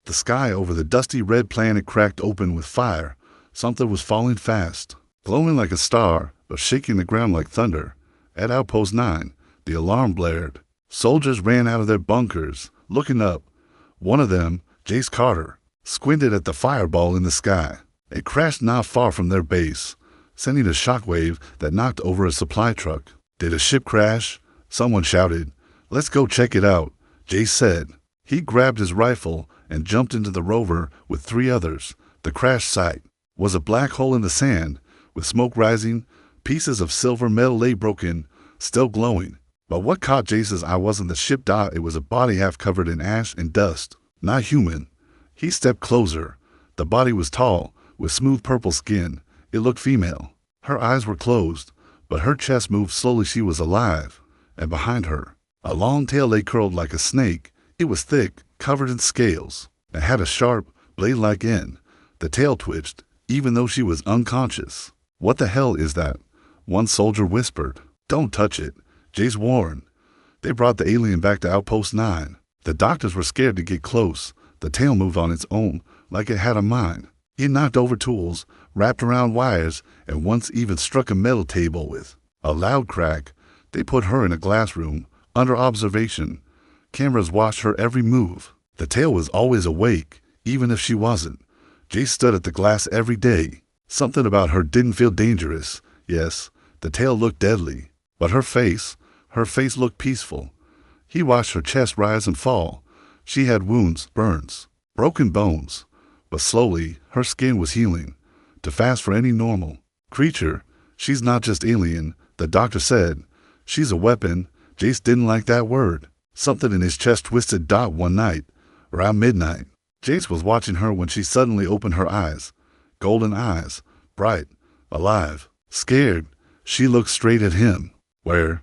The sky over the dusty red planet cracked open with fire. Something was falling fast, glowing like a star, but shaking the ground like thunder. At Outpost 9, the alarm blared. Soldiers ran out of their bunkers, looking up. One of them, Jace Carter, squinted at the fireball in the sky. It crashed not far from their base, sending a shockwave that knocked over a supply truck. Did a ship crash? Someone shouted. Let's go check it out, Jace said. He grabbed his rifle and jumped into the rover with 3 others. The crash site was a black hole in the sand, with smoke rising. Pieces of silver metal lay broken, still glowing. But what caught Jace's eye wasn't the ship dot. It was a body half covered in ash and dust. Not human. He stepped closer. The body was tall, with smooth purple skin. It looked female. Her eyes were closed, but her chest moved slowly. She was alive. And behind her, a long tail lay curled like a snake. It was thick, covered in scales, and had a sharp, blade-like end. The tail twitched, even though she was unconscious. What the hell is that? One soldier whispered. Don't touch it, Jace warned. They brought the alien back to Outpost 9. The doctors were scared to get close. The tail moved on its own, like it had a mind. It knocked over tools, wrapped around wires, and once even struck a metal table with a loud crack. They put her in a glass room, under observation. Cameras watched her every move. The tail was always awake, even if she wasn't. Jace stood at the glass every day. Something about her didn't feel dangerous. Yes, the tail looked deadly. But her face looked peaceful. He watched her chest rise and fall. She had wounds, burns, broken bones. But slowly, her skin was healing. Too fast for any normal creature. She's not just alien, the doctor said. She's a weapon. Jace didn't like that word. Something in his chest twisted. One night, around midnight, Jace was watching her when she suddenly opened her eyes. Golden eyes, bright, alive, scared. She looked straight at him. Where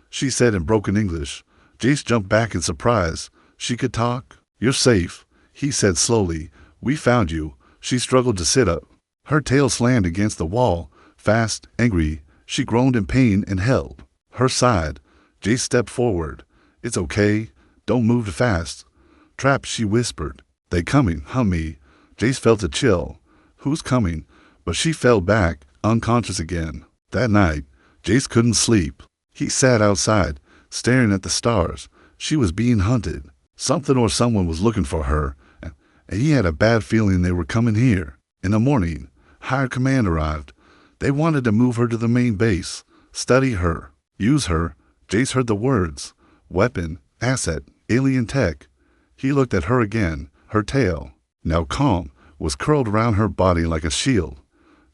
she said in broken English. Jace jumped back in surprise. She could talk. You're safe, he said slowly. We found you. She struggled to sit up. Her tail slammed against the wall. Fast, angry, she groaned in pain and held her side. Jace stepped forward. It's okay. Don't move too fast. Trapped, she whispered. They coming, me. Jace felt a chill. Who's coming? But she fell back, unconscious again. That night, Jace couldn't sleep. He sat outside, staring at the stars. She was being hunted. Something or someone was looking for her, and he had a bad feeling they were coming here. In the morning, higher command arrived. They wanted to move her to the main base, study her, use her. Jace heard the words. Weapon, asset, alien tech. He looked at her again. Her tail, now calm, was curled around her body like a shield.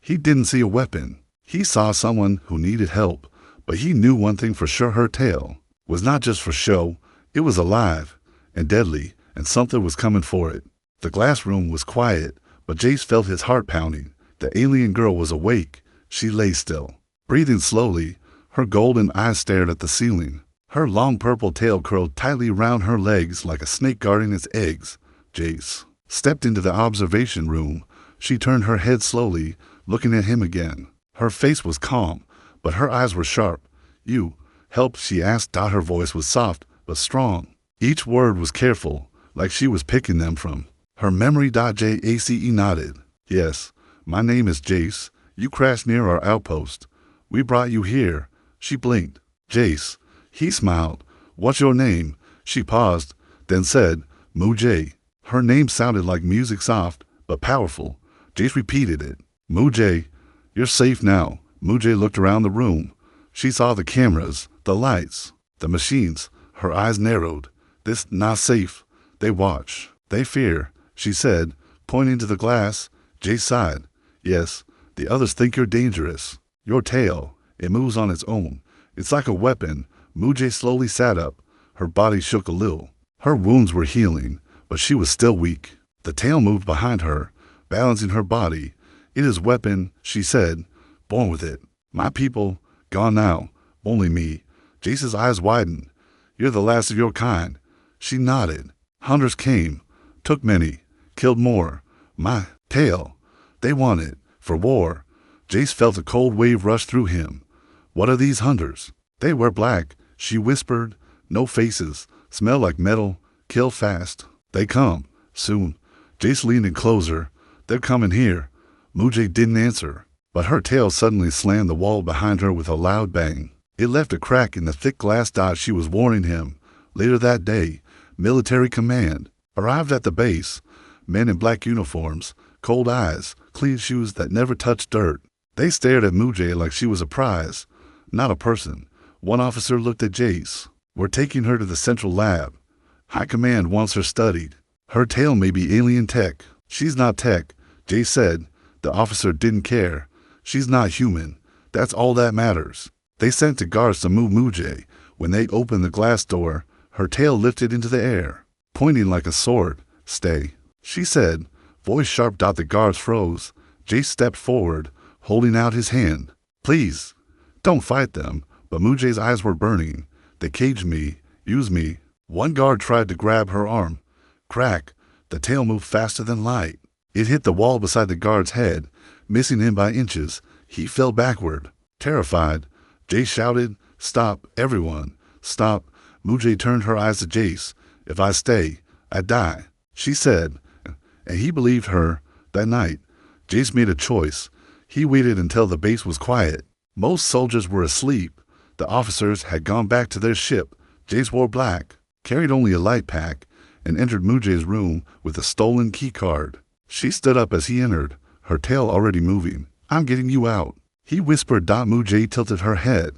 He didn't see a weapon. He saw someone who needed help, but he knew one thing for sure. Her tail was not just for show. It was alive and deadly, and something was coming for it. The glass room was quiet, but Jace felt his heart pounding. The alien girl was awake. She lay still, breathing slowly. Her golden eyes stared at the ceiling. Her long purple tail curled tightly around her legs like a snake guarding its eggs. Jace stepped into the observation room. She turned her head slowly, looking at him again. Her face was calm, but her eyes were sharp. You help, she asked. Her voice was soft, but strong. Each word was careful, like she was picking them from her memory. Jace nodded. Yes, my name is Jace. You crashed near our outpost. We brought you here. She blinked. Jace. He smiled. What's your name? She paused, then said, Mujay. Her name sounded like music, soft but powerful. Jace repeated it. Mujay. You're safe now. Mujay looked around the room. She saw the cameras, the lights, the machines. Her eyes narrowed. This not safe. They watch. They fear, she said, pointing to the glass. Jace sighed. Yes, the others think you're dangerous. Your tail, it moves on its own. It's like a weapon. Mujay slowly sat up. Her body shook a little. Her wounds were healing, but she was still weak. The tail moved behind her, balancing her body. It is weapon, she said. Born with it. My people, gone now. Only me. Jace's eyes widened. You're the last of your kind. She nodded. Hunters came, took many, killed more. My tail. They want it, for war. Jace felt a cold wave rush through him. What are these hunters? They wear black, she whispered. No faces, smell like metal, kill fast. They come, Soon, Jace leaned in closer. They're coming here. Mujay didn't answer, but her tail suddenly slammed the wall behind her with a loud bang. It left a crack in the thick glass dot she was warning him. Later that day, military command arrived at the base. Men in black uniforms, cold eyes, clean shoes that never touched dirt. They stared at Mujay like she was a prize, not a person. One officer looked at Jace. We're taking her to the central lab. High command wants her studied. Her tail may be alien tech. She's not tech, Jace said. The officer didn't care. She's not human. That's all that matters. They sent the guards to move Mujay. When they opened the glass door, her tail lifted into the air, pointing like a sword. Stay, she said. Voice sharp. The guards froze. Jace stepped forward, holding out his hand. Please, don't fight them. But Mujay's eyes were burning. They caged me, used me. One guard tried to grab her arm. Crack. The tail moved faster than light. It hit the wall beside the guard's head, missing him by inches. He fell backward. Terrified, Jace shouted, "Stop, everyone, stop." Mujay turned her eyes to Jace. "If I stay, I die," she said, and he believed her. That night, Jace made a choice. He waited until the base was quiet. Most soldiers were asleep. The officers had gone back to their ship. Jace wore black, carried only a light pack, and entered Mujay's room with a stolen key card. She stood up as he entered, her tail already moving. "I'm getting you out," he whispered. Mujay tilted her head.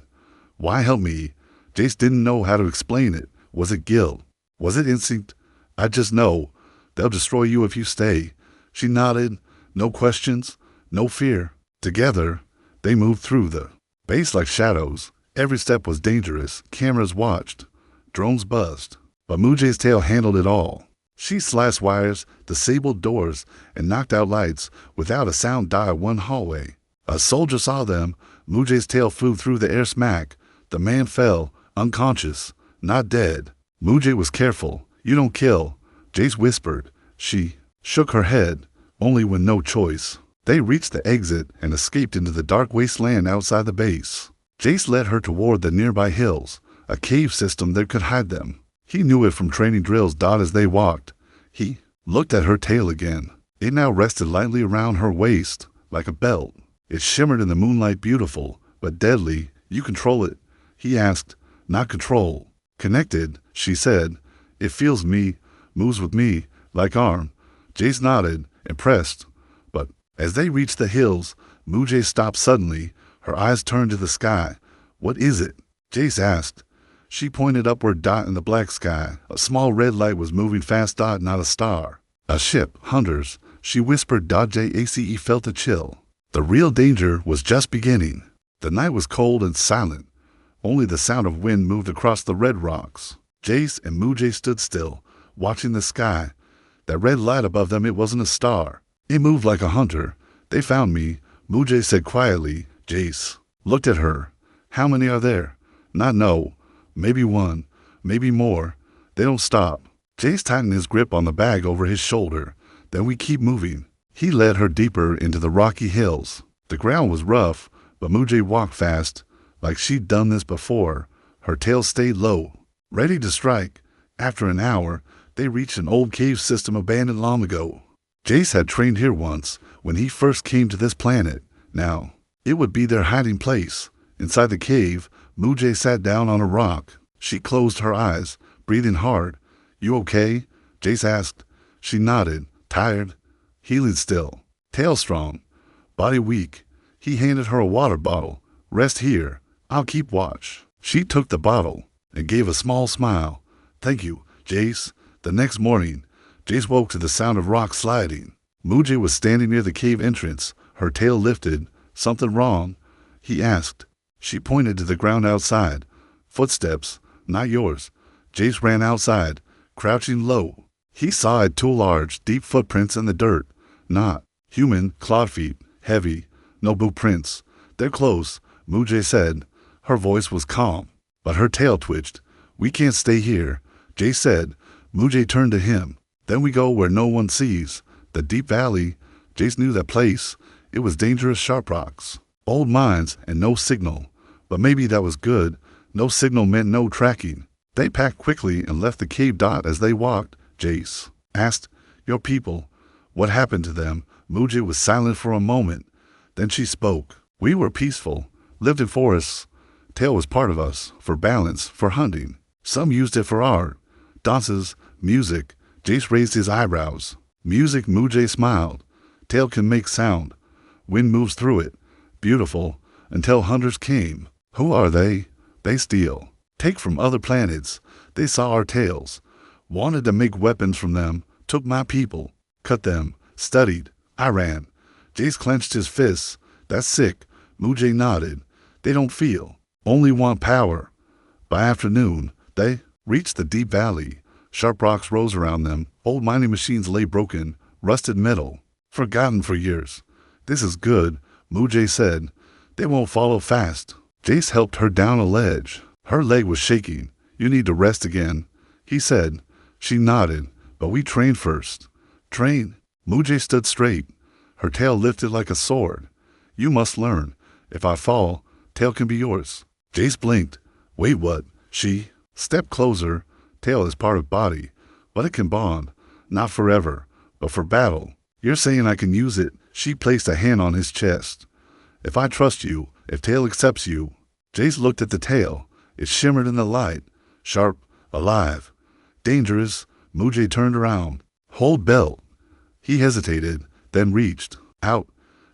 "Why help me?" Jace didn't know how to explain it. Was it guilt? Was it instinct? "I just know. They'll destroy you if you stay." She nodded. No questions, no fear. Together, they moved through the base like shadows. Every step was dangerous. Cameras watched. Drones buzzed. But Mujay's tail handled it all. She sliced wires, disabled doors, and knocked out lights without a sound. One hallway. A soldier saw them. Mujay's tail flew through the air. Smack. The man fell, unconscious, not dead. Mujay was careful. "You don't kill," Jace whispered. She shook her head, only when no choice. They reached the exit and escaped into the dark wasteland outside the base. Jace led her toward the nearby hills, a cave system that could hide them. He knew it from training drills. As they walked, he looked at her tail again. It now rested lightly around her waist, like a belt. It shimmered in the moonlight, beautiful, but deadly. "You control it?" he asked. "Not control. Connected," she said. "It feels me, moves with me, like arm." Jace nodded, impressed. But as they reached the hills, Mujay stopped suddenly. Her eyes turned to the sky. "What is it?" Jace asked. She pointed upward. In the black sky, a small red light was moving fast. Not a star. "A ship, hunters," she whispered. Jace felt a chill. The real danger was just beginning. The night was cold and silent. Only the sound of wind moved across the red rocks. Jace and Mujay stood still, watching the sky. That red light above them, it wasn't a star. It moved like a hunter. "They found me," Mujay said quietly. Jace looked at her. "How many are there?" "Not know. Maybe one, maybe more. They don't stop." Jace tightened his grip on the bag over his shoulder. "Then we keep moving." He led her deeper into the rocky hills. The ground was rough, but Mujay walked fast, like she'd done this before. Her tail stayed low, ready to strike. After an hour, they reached an old cave system abandoned long ago. Jace had trained here once, when he first came to this planet. Now, it would be their hiding place. Inside the cave, Mujay sat down on a rock. She closed her eyes, breathing hard. "You okay?" Jace asked. She nodded. "Tired. Healing still. Tail strong. Body weak." He handed her a water bottle. "Rest here. I'll keep watch." She took the bottle and gave a small smile. "Thank you, Jace." The next morning, Jace woke to the sound of rocks sliding. Mujay was standing near the cave entrance, her tail lifted. "Something wrong?" he asked. She pointed to the ground outside. "Footsteps, not yours." Jace ran outside, crouching low. He saw two large, deep footprints in the dirt. Not human, clawed feet, heavy, no boot prints. "They're close," Mujay said. Her voice was calm, but her tail twitched. "We can't stay here," Jace said. Mujay turned to him. "Then we go where no one sees." The deep valley. Jace knew that place. It was dangerous, sharp rocks, old mines, and no signal. But maybe that was good. No signal meant no tracking. They packed quickly and left the cave. As they walked, Jace asked, Your people. What happened to them? Mujay was silent for a moment. Then she spoke. We were peaceful, lived in forests. Tail was part of us, for balance, for hunting. Some used it for art, dances, music. Jace raised his eyebrows. Music, Mujay smiled. Tail can make sound. Wind moves through it. Beautiful. Until hunters came. Who are they? They steal. Take from other planets. They saw our tails. Wanted to make weapons from them. Took my people. Cut them. Studied. I ran. Jace clenched his fists. That's sick. Mujay nodded. They don't feel. Only want power. By afternoon, they reached the deep valley. Sharp rocks rose around them. Old mining machines lay broken. Rusted metal. Forgotten for years. This is good, Mujay said. They won't follow fast. Jace helped her down a ledge. Her leg was shaking. You need to rest again, he said. She nodded. But we train first. Train? Mujay stood straight. Her tail lifted like a sword. You must learn. If I fall, tail can be yours. Jace blinked. Wait, what? She stepped closer. Tail is part of body, but it can bond. Not forever, but for battle. You're saying I can use it? She placed a hand on his chest. If I trust you, if tail accepts you. Jace looked at the tail. It shimmered in the light. Sharp, alive. Dangerous. Mujay turned around. Hold belt. He hesitated, then reached out.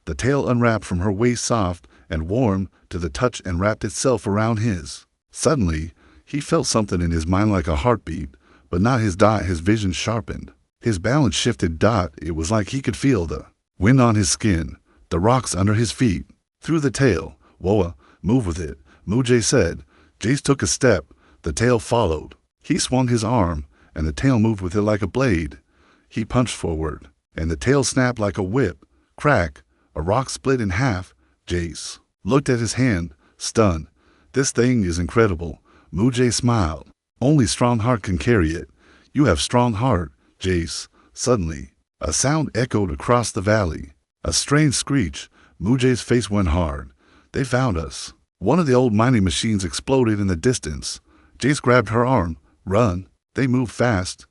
The tail unwrapped from her waist, soft and warm to the touch, and wrapped itself around his. Suddenly, he felt something in his mind like a heartbeat, but not his dot. His vision sharpened. His balance shifted. Dot. It was like he could feel the wind on his skin, the rocks under his feet. Through the tail. Woa, move with it, Mujay said. Jace took a step. The tail followed. He swung his arm, and the tail moved with it like a blade. He punched forward, and the tail snapped like a whip. Crack. A rock split in half. Jace looked at his hand, stunned. This thing is incredible. Mujay smiled. Only strong heart can carry it. You have strong heart, Jace. Suddenly, a sound echoed across the valley. A strange screech. Mujay's face went hard. They found us. One of the old mining machines exploded in the distance. Jace grabbed her arm. Run. They moved fast,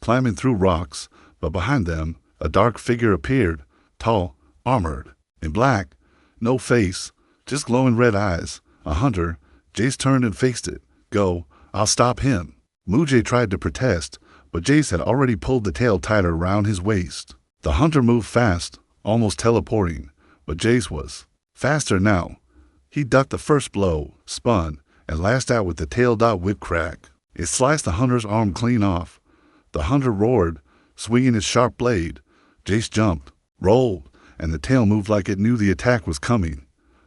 climbing through rocks, but behind them, a dark figure appeared. Tall, armored, in black. No face, just glowing red eyes. A hunter. Jace turned and faced it. Go. I'll stop him. Mujay tried to protest, but Jace had already pulled the tail tighter around his waist. The hunter moved fast, almost teleporting, but Jace was faster now. He ducked the first blow, spun, and lashed out with the tail. Whip crack. It sliced the hunter's arm clean off. The hunter roared, swinging his sharp blade. Jace jumped, rolled, and the tail moved like it knew the attack was coming.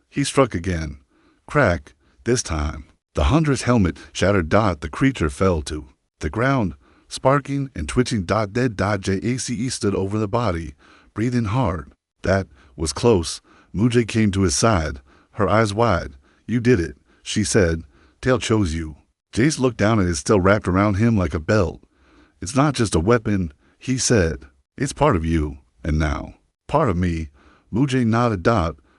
He struck again. Crack. This time, the hunter's helmet shattered. The creature fell to the ground, sparking and twitching. Dead. Jace stood over the body, breathing hard. That was close. Mujay came to his side, her eyes wide. You did it, she said. Tail chose you. Jace looked down at it, still wrapped around him like a belt. It's not just a weapon, he said. It's part of you, and now, part of me. Mujay nodded.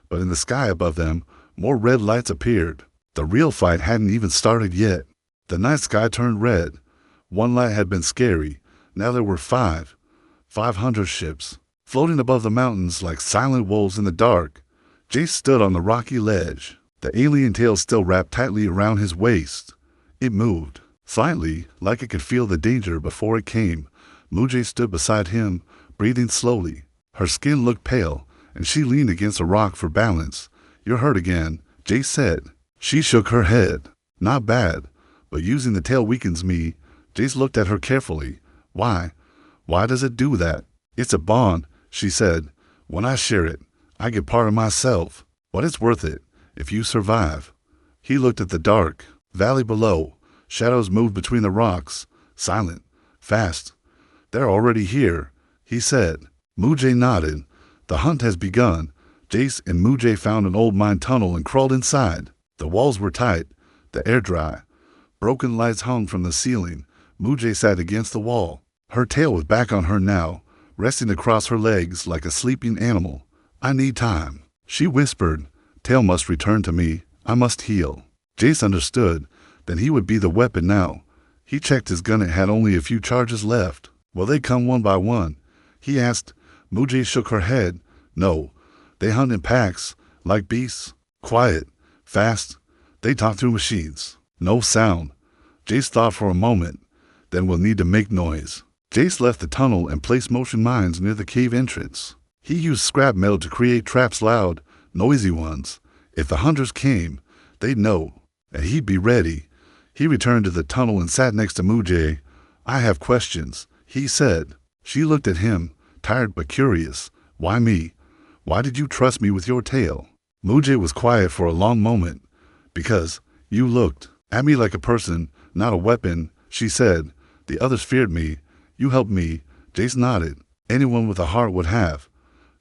But in the sky above them, more red lights appeared. The real fight hadn't even started yet. The night sky turned red. One light had been scary. Now there were 500 ships, floating above the mountains like silent wolves in the dark. Jace stood on the rocky ledge, the alien tail still wrapped tightly around his waist. It moved, slightly, like it could feel the danger before it came. Mujay stood beside him, breathing slowly. Her skin looked pale, and she leaned against a rock for balance. You're hurt again, Jace said. She shook her head. Not bad, but using the tail weakens me. Jace looked at her carefully. Why? Why does it do that? It's a bond, she said. When I share it, I get part of myself. But it's worth it, if you survive. He looked at the dark valley below. Shadows moved between the rocks, silent, fast. They're already here, he said. Mujay nodded. The hunt has begun. Jace and Mujay found an old mine tunnel and crawled inside. The walls were tight, the air dry. Broken lights hung from the ceiling. Mujay sat against the wall. Her tail was back on her now, resting across her legs like a sleeping animal. I need time, she whispered. Tail must return to me. I must heal. Jace understood. Then he would be the weapon now. He checked his gun. It had only a few charges left. Will they come one by one? he asked. Mujay shook her head. No, they hunt in packs, like beasts. Quiet, fast. They talk through machines. No sound. Jace thought for a moment. Then we'll need to make noise. Jace left the tunnel and placed motion mines near the cave entrance. He used scrap metal to create traps, loud, noisy ones. If the hunters came, they'd know, and he'd be ready. He returned to the tunnel and sat next to Mujay. I have questions, he said. She looked at him, tired but curious. Why me? Why did you trust me with your tale? Mujay was quiet for a long moment. Because you looked at me like a person, not a weapon, she said. The others feared me. You helped me. Jace nodded. Anyone with a heart would have.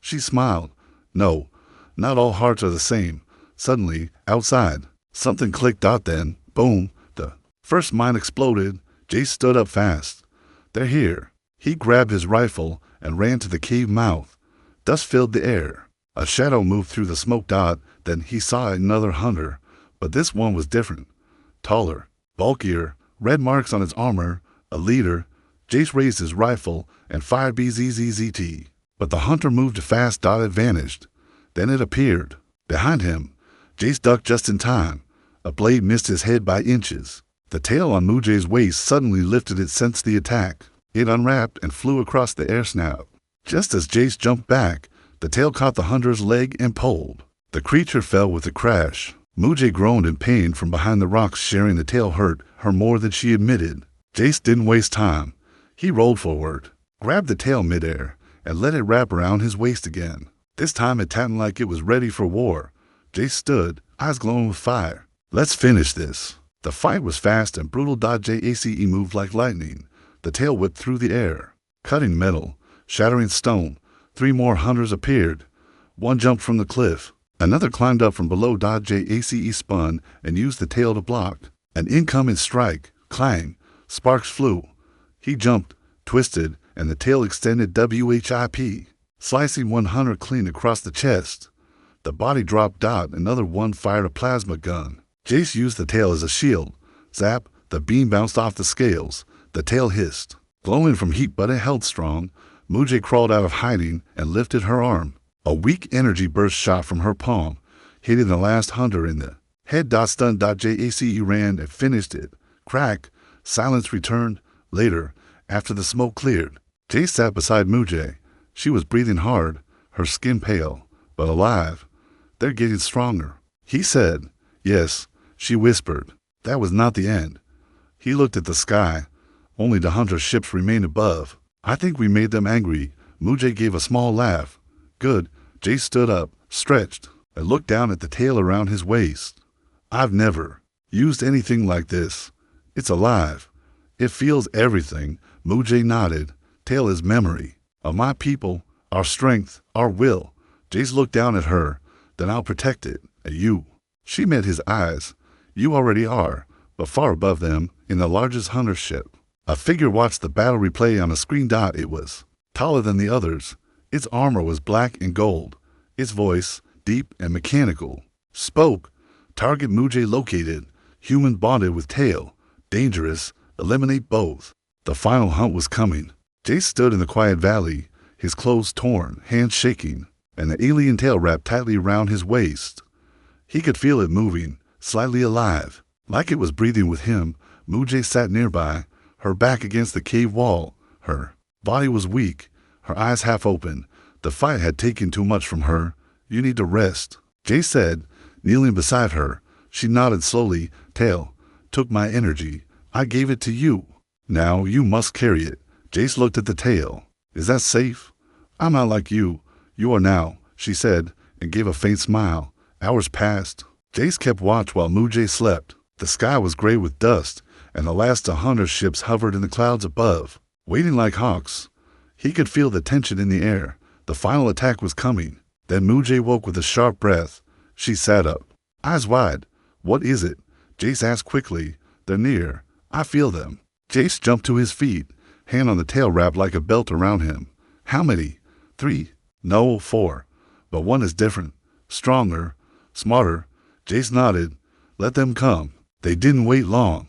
She smiled. No, not all hearts are the same. Suddenly, outside, something clicked out. Then, boom, the first mine exploded. Jace stood up fast. They're here. He grabbed his rifle and ran to the cave mouth. Dust filled the air. A shadow moved through the smoke dot. Then he saw another hunter, but this one was different. Taller, bulkier, red marks on his armor, a leader. Jace raised his rifle and fired BZZZT. But the hunter moved fast. It vanished. Then it appeared. Behind him, Jace ducked just in time. A blade missed his head by inches. The tail on Mujay's waist suddenly lifted. It sensed the attack. It unwrapped and flew across the air snout. Just as Jace jumped back, the tail caught the hunter's leg and pulled. The creature fell with a crash. Mujay groaned in pain from behind the rocks. Sharing the tail hurt her more than she admitted. Jace didn't waste time. He rolled forward, grabbed the tail midair, and let it wrap around his waist again. This time it tattled like it was ready for war. Jace stood, eyes glowing with fire. Let's finish this. The fight was fast and brutal. Jace moved like lightning. The tail whipped through the air, cutting metal, shattering stone. 3 more hunters appeared. One jumped from the cliff. Another climbed up from below. Jace spun and used the tail to block an incoming strike. Clang. Sparks flew. He jumped, twisted, and the tail extended. WHIP, slicing one hunter clean across the chest. The body dropped. Another one fired a plasma gun. Jace used the tail as a shield. Zap, the beam bounced off the scales. The tail hissed, glowing from heat, but it held strong. Mujay crawled out of hiding and lifted her arm. A weak energy burst shot from her palm, hitting the last hunter in the head. Stunned. Jace ran and finished it. Crack. Silence returned. Later, after the smoke cleared, Jace sat beside Mujay. She was breathing hard, her skin pale, but alive. They're getting stronger, he said. Yes, she whispered. That was not the end. He looked at the sky. Only the hunter ships remained above. I think we made them angry. Mujay gave a small laugh. Good. Jace stood up, stretched, and looked down at the tail around his waist. I've never used anything like this. It's alive. It feels everything. Mujay nodded. Tail is memory of my people, our strength, our will. Jace looked down at her. Then I'll protect it. And you. She met his eyes. You already are, but far above them, in the largest hunter ship. A figure watched the battle replay on a screen. It was taller than the others. Its armor was black and gold. Its voice, deep and mechanical, spoke. Target Mujay located. Human bonded with tail. Dangerous. Eliminate both. The final hunt was coming. Jace stood in the quiet valley, his clothes torn, hands shaking, and the alien tail wrapped tightly around his waist. He could feel it moving, slightly alive, like it was breathing with him. Mujay sat nearby, her back against the cave wall. Her body was weak, her eyes half open. The fight had taken too much from her. You need to rest, Jace said, kneeling beside her. She nodded slowly. Tail took my energy. I gave it to you. Now you must carry it. Jace looked at the tail. Is that safe? I'm not like you. You are now, she said, and gave a faint smile. Hours passed. Jace kept watch while Mujay slept. The sky was gray with dust, and the last of Hunter's ships hovered in the clouds above, waiting like hawks. He could feel the tension in the air. The final attack was coming. Then Mujay woke with a sharp breath. She sat up, eyes wide. What is it? Jace asked quickly. They're near. I feel them. Jace jumped to his feet, hand on the tail wrapped like a belt around him. How many? 3. No, 4. But one is different. Stronger. Smarter. Jace nodded. Let them come. They didn't wait long.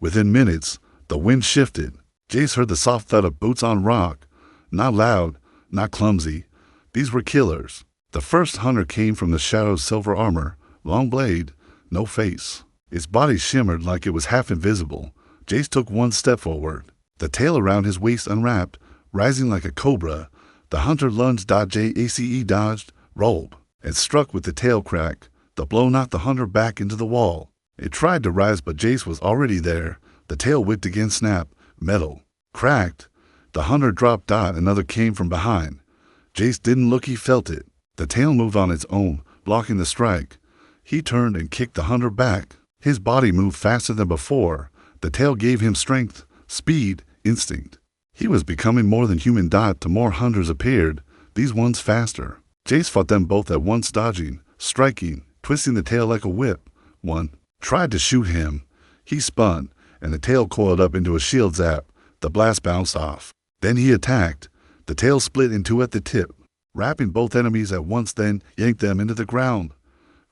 Within minutes, the wind shifted. Jace heard the soft thud of boots on rock. Not loud, not clumsy. These were killers. The first hunter came from the shadow's silver armor, long blade, no face. Its body shimmered like it was half invisible. Jace took one step forward. The tail around his waist unwrapped, rising like a cobra. The hunter lunged, Jace dodged, rolled, and struck with the tail crack. The blow knocked the hunter back into the wall. It tried to rise, but Jace was already there. The tail whipped again, snap, metal, cracked. The hunter dropped. Another came from behind. Jace didn't look, he felt it. The tail moved on its own, blocking the strike. He turned and kicked the hunter back. His body moved faster than before. The tail gave him strength, speed, instinct. He was becoming more than human. To more hunters appeared, these ones faster. Jace fought them both at once, dodging, striking, twisting the tail like a whip. One tried to shoot him. He spun, and the tail coiled up into a shield zap. The blast bounced off. Then he attacked. The tail split in two at the tip, wrapping both enemies at once, then yanked them into the ground.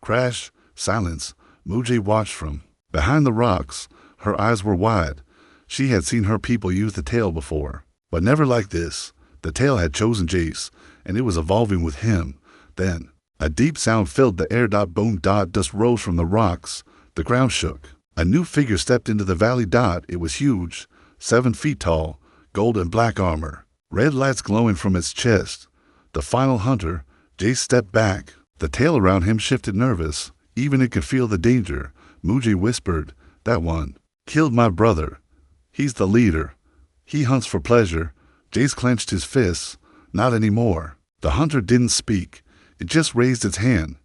Crash, silence. Mujay watched from behind the rocks. Her eyes were wide. She had seen her people use the tail before, but never like this. The tail had chosen Jace, and it was evolving with him. Then a deep sound filled the air. Boom. Dust rose from the rocks. The ground shook. A new figure stepped into the valley. It was huge, 7 feet tall, gold and black armor, red lights glowing from its chest. The final hunter. Jace stepped back. The tail around him shifted, nervous. Even it could feel the danger. Mujay whispered, "That one killed my brother. He's the leader. He hunts for pleasure." Jace clenched his fists. Not anymore. The hunter didn't speak. It just raised its hand.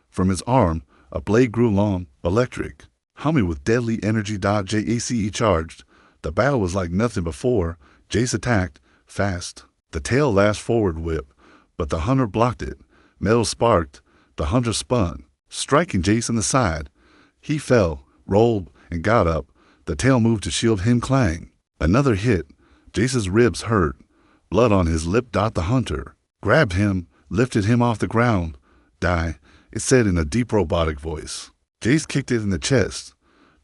From his arm, a blade grew long, electric, humming with deadly energy. Jace charged. The battle was like nothing before. Jace attacked, fast. The tail lashed forward whip, but the hunter blocked it. Metal sparked. The hunter spun, striking Jace in the side. He fell, rolled, and got up. The tail moved to shield him. Clang. Another hit. Jace's ribs hurt. Blood on his lip. The hunter grabbed him, lifted him off the ground. "Die," it said in a deep robotic voice. Jace kicked it in the chest.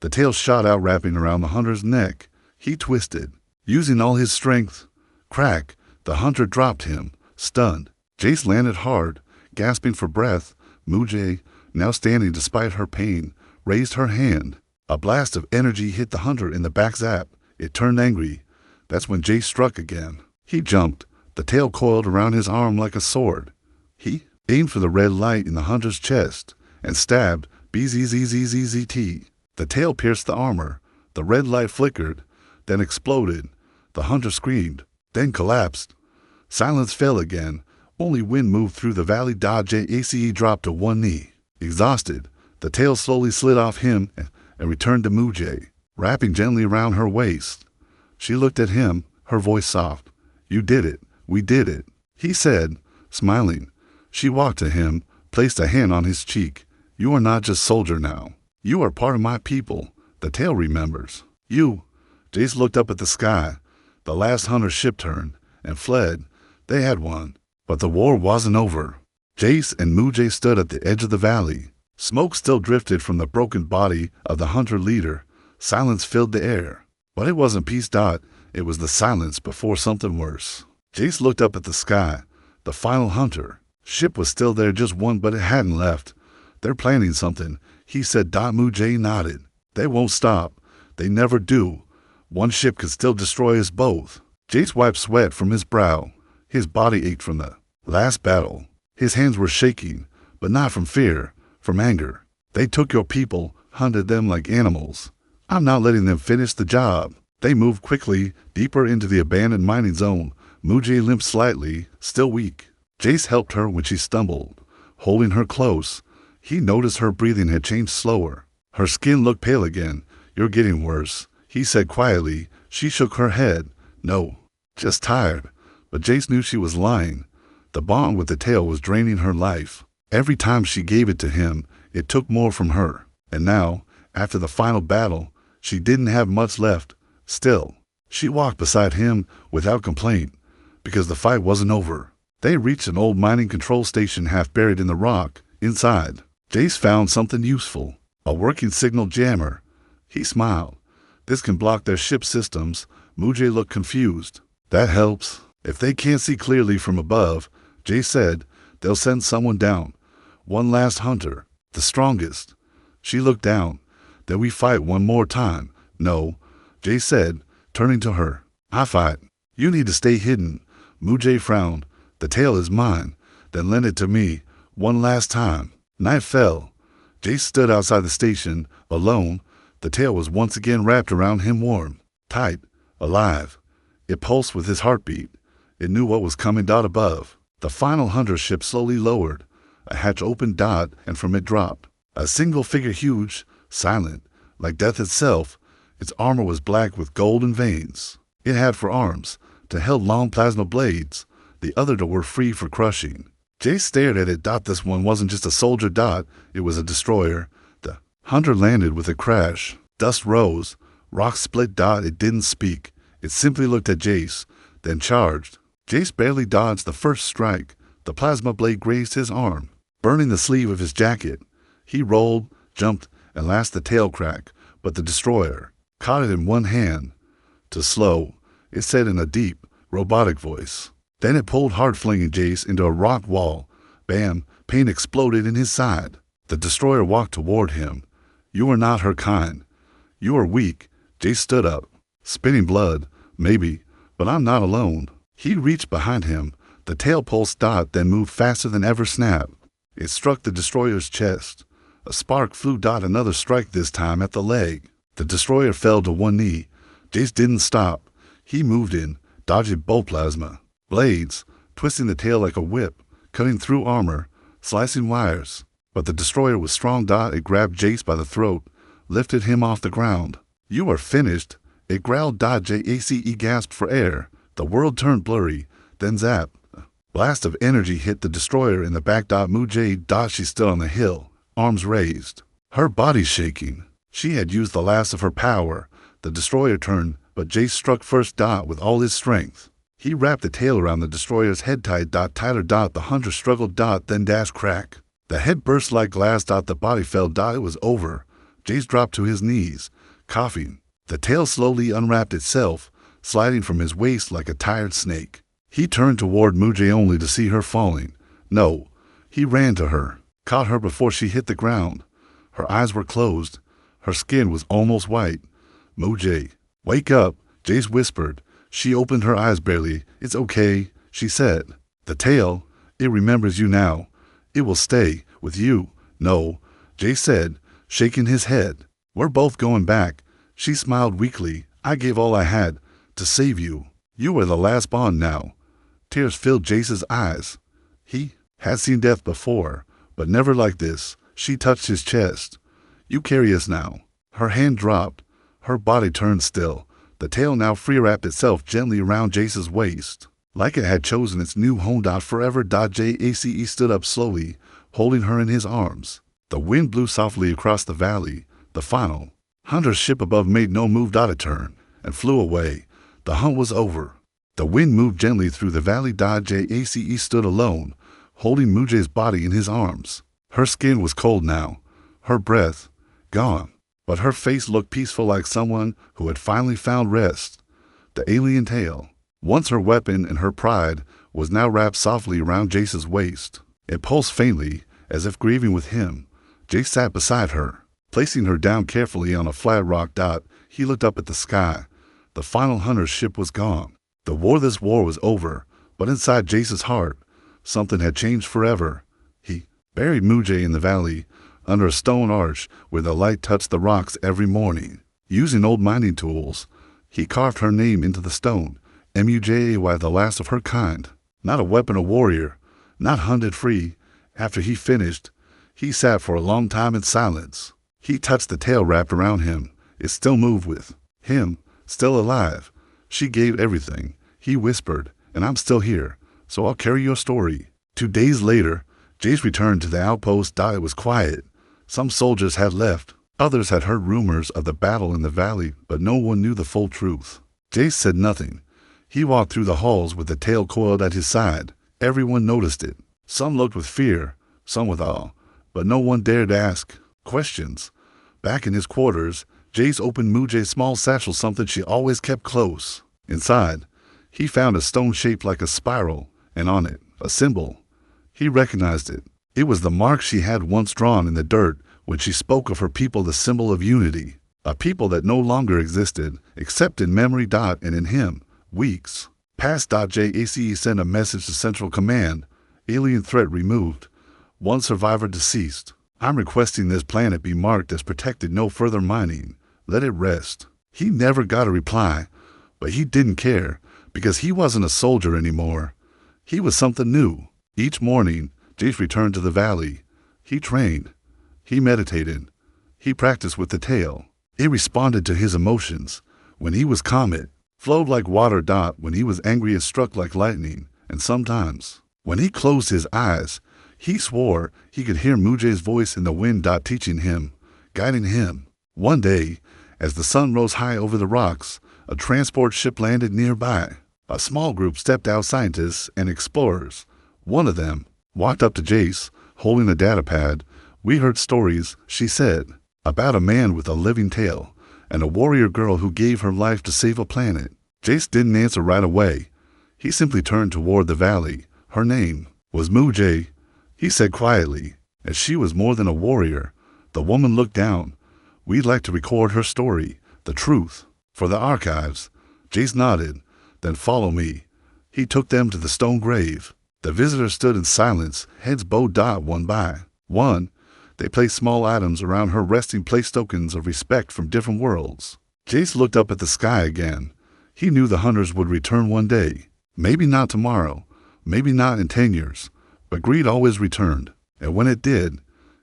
The tail shot out, wrapping around the hunter's neck. He twisted, using all his strength. Crack. The hunter dropped him, stunned. Jace landed hard, gasping for breath. Mujay, now standing despite her pain, raised her hand. A blast of energy hit the hunter in the back. Zap. It turned angry. That's when Jace struck again. He jumped. The tail coiled around his arm like a sword. He aimed for the red light in the hunter's chest and stabbed. Bzzzzzt. The tail pierced the armor. The red light flickered, then exploded. The hunter screamed, then collapsed. Silence fell again. Only wind moved through the valley. Jace dropped to one knee. Exhausted, the tail slowly slid off him and returned to Mujay, wrapping gently around her waist. She looked at him, her voice soft. "You did it. We did it," he said, smiling. She walked to him, placed a hand on his cheek. "You are not just soldier now. You are part of my people." The tail remembers. "You." Jace looked up at the sky. The last hunter ship turned and fled. They had won. But the war wasn't over. Jace and Mujay stood at the edge of the valley. Smoke still drifted from the broken body of the hunter leader. Silence filled the air. But it wasn't peace. It was the silence before something worse. Jace looked up at the sky. The final hunter ship was still there, just one, but it hadn't left. "They're planning something," he said. Mujay nodded. "They won't stop. They never do. One ship could still destroy us both." Jace wiped sweat from his brow. His body ached from the last battle. His hands were shaking, but not from fear, from anger. "They took your people, hunted them like animals. I'm not letting them finish the job." They moved quickly, deeper into the abandoned mining zone. Mujay limped slightly, still weak. Jace helped her when she stumbled, holding her close. He noticed her breathing had changed slower. Her skin looked pale again. "You're getting worse," he said quietly. She shook her head. "No, just tired." But Jace knew she was lying. The bond with the tail was draining her life. Every time she gave it to him, it took more from her. And now, after the final battle, she didn't have much left. Still, she walked beside him without complaint, because the fight wasn't over. They reached an old mining control station half buried in the rock. Inside, Jace found something useful, a working signal jammer. He smiled. "This can block their ship systems." Mujay looked confused. "That helps." If they can't see clearly from above, Jay said, they'll send someone down. One last hunter, the strongest. She looked down. Then we fight one more time. No, Jay said, turning to her. I fight. You need to stay hidden. Mujay frowned. The tail is mine. Then lend it to me. One last time. Night fell. Jay stood outside the station, alone. The tail was once again wrapped around him warm, tight, alive. It pulsed with his heartbeat. It knew what was coming. Above. The final hunter ship slowly lowered. A hatch opened. And from it dropped a single figure, huge, silent, like death itself. Its armor was black with golden veins. It had for arms to held long plasma blades. The other were free for crushing. Jay stared at it. This one wasn't just a soldier. It was a destroyer. The hunter landed with a crash. Dust rose. Rocks split. It didn't speak. It simply looked at Jace, then charged. Jace barely dodged the first strike. The plasma blade grazed his arm, burning the sleeve of his jacket. He rolled, jumped, and lashed the tail crack, but the destroyer caught it in one hand. "Too slow," it said in a deep, robotic voice. Then it pulled hard, flinging Jace into a rock wall. Bam! Pain exploded in his side. The destroyer walked toward him. "You are not her kind. You are weak." Jace stood up, spitting blood. "Maybe, but I'm not alone." He reached behind him. The tail pulsed. Then moved faster than ever. Snap! It struck the destroyer's chest. A spark flew. Another strike, this time at the leg. The destroyer fell to one knee. Jace didn't stop. He moved in, dodging bolt plasma blades, twisting the tail like a whip, cutting through armor, slicing wires. But the destroyer was strong. It grabbed Jace by the throat, lifted him off the ground. "You are finished," it growled. Jace gasped for air. The world turned blurry, then zap. A blast of energy hit the destroyer in the back. Mujay. She stood on the hill, arms raised, her body shaking. She had used the last of her power. The destroyer turned, but Jace struck first. With all his strength. He wrapped the tail around the destroyer's head. Tighter. The hunter struggled. Then dash crack. The head burst like glass. The body fell. It was over. Jace dropped to his knees, coughing. The tail slowly unwrapped itself, sliding from his waist like a tired snake. He turned toward Mujay only to see her falling. No. He ran to her, caught her before she hit the ground. Her eyes were closed. Her skin was almost white. "Mujay, wake up," Jace whispered. She opened her eyes barely. "It's okay," she said. "The tail, it remembers you now. It will stay with you." "No," Jace said, shaking his head. "We're both going back." She smiled weakly. "I gave all I had to save you. You are the last bond now." Tears filled Jace's eyes. He had seen death before, but never like this. She touched his chest. "You carry us now." Her hand dropped. Her body turned still. The tail now free-wrapped itself gently around Jace's waist, like it had chosen its new home. Forever. Jace stood up slowly, holding her in his arms. The wind blew softly across the valley. The final hunter's ship above made no move. It turned and flew away. The hunt was over. The wind moved gently through the valley. Jace stood alone, holding Mujay's body in his arms. Her skin was cold now, her breath gone, but her face looked peaceful, like someone who had finally found rest. The alien tail, once her weapon and her pride, was now wrapped softly around Jace's waist. It pulsed faintly, as if grieving with him. Jace sat beside her, placing her down carefully on a flat rock. He looked up at the sky. The final hunter's ship was gone. This war was over, but inside Jace's heart, something had changed forever. He buried Mujay in the valley, under a stone arch where the light touched the rocks every morning. Using old mining tools, he carved her name into the stone, Mujay, the last of her kind. Not a weapon, a warrior, not hunted free. After he finished, he sat for a long time in silence. He touched the tail wrapped around him. It still moved with him, still alive. "She gave everything," he whispered, "and I'm still here, so I'll carry your story." 2 days later, Jace returned to the outpost. It was quiet. Some soldiers had left. Others had heard rumors of the battle in the valley, but no one knew the full truth. Jace said nothing. He walked through the halls with the tail coiled at his side. Everyone noticed it. Some looked with fear, some with awe, but no one dared ask questions. Back in his quarters, Jace opened Mujay's small satchel, something she always kept close. Inside, He found a stone shaped like a spiral, and on it, a symbol. He recognized it. It was the mark she had once drawn in the dirt when she spoke of her people, the symbol of unity. A people that no longer existed, except in memory. And in him. Weeks past. JACE sent a message to Central Command. Alien threat removed. One survivor deceased. I'm requesting this planet be marked as protected. No further mining. Let it rest. He never got a reply, but he didn't care because he wasn't a soldier anymore. He was something new. Each morning, Jace returned to the valley. He trained. He meditated. He practiced with the tail. It responded to his emotions. When he was calm, it flowed like water. When he was angry, it struck like lightning. And sometimes, when he closed his eyes, he swore he could hear Mujay's voice in the wind. Teaching him, guiding him. One day, as the sun rose high over the rocks, a transport ship landed nearby. A small group stepped out, scientists and explorers. One of them walked up to Jace, holding a data pad. We heard stories, she said, about a man with a living tail and a warrior girl who gave her life to save a planet. Jace didn't answer right away. He simply turned toward the valley. Her name was Mujay, he said quietly. As she was more than a warrior, the woman looked down. We'd like to record her story, the truth, for the archives. Jace nodded. Then follow me. He took them to the stone grave. The visitors stood in silence, heads bowed. One by one, they placed small items around her resting place, tokens of respect from different worlds. Jace looked up at the sky again. He knew the hunters would return one day. Maybe not tomorrow, maybe not in 10 years, but greed always returned. And when it did,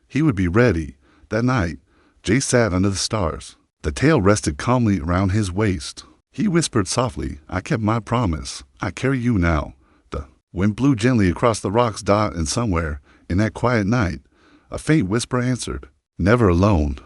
he would be ready. That night, Jace sat under the stars. The tail rested calmly around his waist. He whispered softly, I kept my promise. I carry you now. The wind blew gently across the rocks. And somewhere, in that quiet night, a faint whisper answered, never alone.